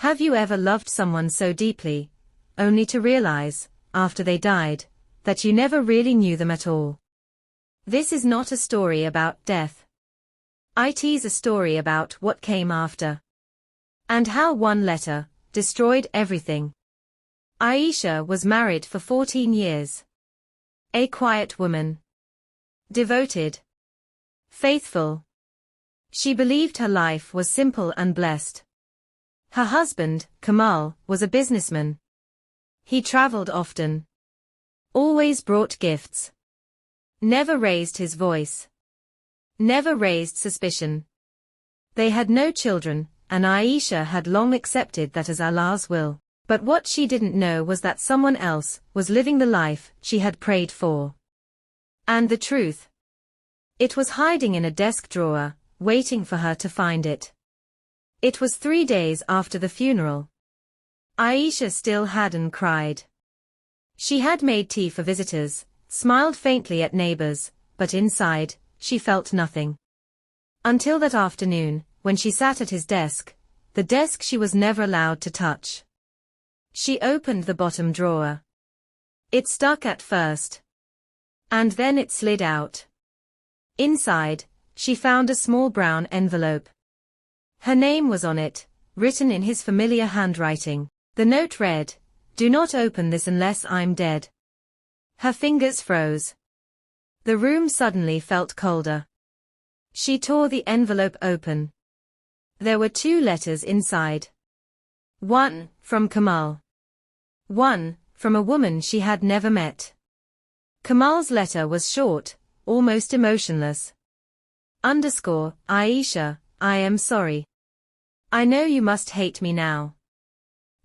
Have you ever loved someone so deeply, only to realize, after they died, that you never really knew them at all? This is not a story about death. It is a story about what came after. And how one letter destroyed everything. Aisha was married for 14 years. A quiet woman. Devoted. Faithful. She believed her life was simple and blessed. Her husband, Kamal, was a businessman. He traveled often. Always brought gifts. Never raised his voice. Never raised suspicion. They had no children, and Aisha had long accepted that as Allah's will. But what she didn't know was that someone else was living the life she had prayed for. And the truth. It was hiding in a desk drawer, waiting for her to find it. It was 3 days after the funeral. Aisha still hadn't cried. She had made tea for visitors, smiled faintly at neighbors, but inside, she felt nothing. Until that afternoon, when she sat at his desk, the desk she was never allowed to touch. She opened the bottom drawer. It stuck at first. And then it slid out. Inside, she found a small brown envelope. Her name was on it, written in his familiar handwriting. The note read, "Do not open this unless I'm dead." Her fingers froze. The room suddenly felt colder. She tore the envelope open. There were 2 letters inside. One, from Kamal. One, from a woman she had never met. Kamal's letter was short, almost emotionless. Aisha, I am sorry. I know you must hate me now.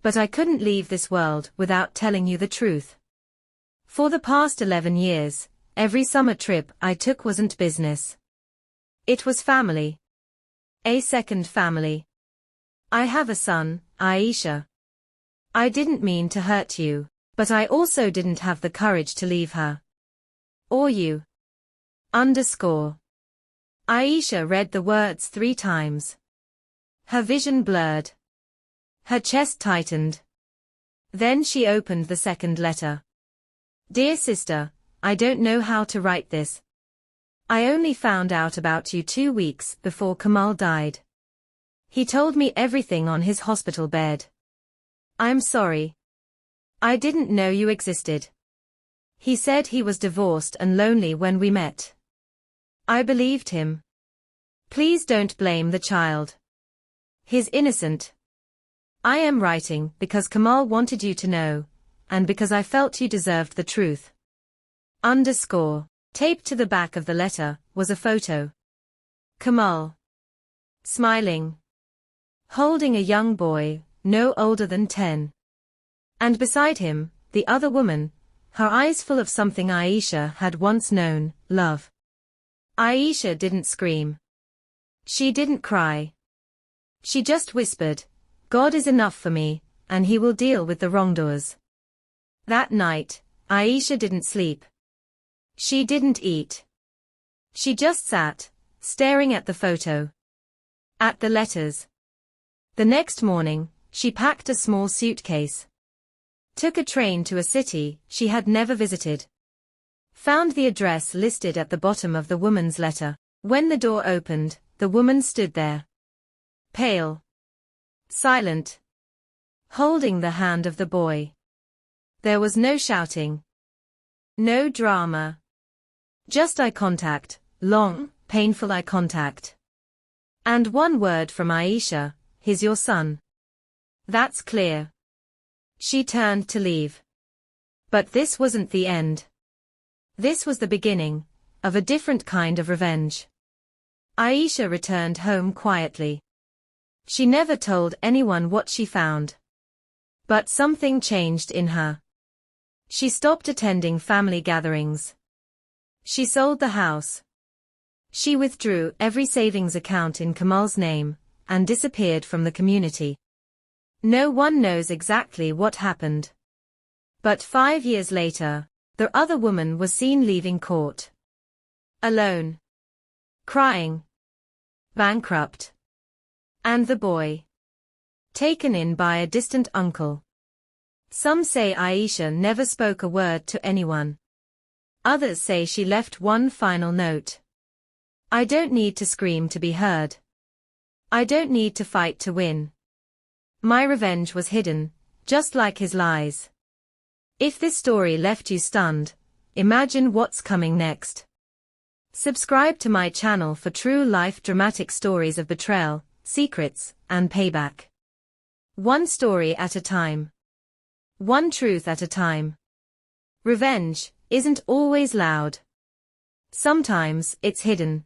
But I couldn't leave this world without telling you the truth. For the past 11 years, every summer trip I took wasn't business. It was family. A second family. I have a son, Aisha. I didn't mean to hurt you, but I also didn't have the courage to leave her. Or you. Aisha read the words 3 times. Her vision blurred. Her chest tightened. Then she opened the second letter. Dear sister, I don't know how to write this. I only found out about you 2 weeks before Kamal died. He told me everything on his hospital bed. I'm sorry. I didn't know you existed. He said he was divorced and lonely when we met. I believed him. Please don't blame the child. He's innocent. I am writing because Kamal wanted you to know, and because I felt you deserved the truth. Taped to the back of the letter was a photo. Kamal. Smiling. Holding a young boy, no older than 10. And beside him, the other woman, her eyes full of something Aisha had once known, love. Aisha didn't scream. She didn't cry. She just whispered, God is enough for me, and he will deal with the wrongdoers. That night, Aisha didn't sleep. She didn't eat. She just sat, staring at the photo. At the letters. The next morning, she packed a small suitcase. Took a train to a city she had never visited. Found the address listed at the bottom of the woman's letter. When the door opened, the woman stood there. Pale. Silent. Holding the hand of the boy. There was no shouting. No drama. Just eye contact, long, painful eye contact. And one word from Aisha, he's your son. That's clear. She turned to leave. But this wasn't the end. This was the beginning of a different kind of revenge. Aisha returned home quietly. She never told anyone what she found. But something changed in her. She stopped attending family gatherings. She sold the house. She withdrew every savings account in Kamal's name, and disappeared from the community. No one knows exactly what happened. But 5 years later, the other woman was seen leaving court. Alone. Crying. Bankrupt. And the boy. Taken in by a distant uncle. Some say Aisha never spoke a word to anyone. Others say she left one final note. I don't need to scream to be heard. I don't need to fight to win. My revenge was hidden, just like his lies. If this story left you stunned, imagine what's coming next. Subscribe to my channel for true-life dramatic stories of betrayal, secrets, and payback. One story at a time. One truth at a time. Revenge isn't always loud. Sometimes it's hidden.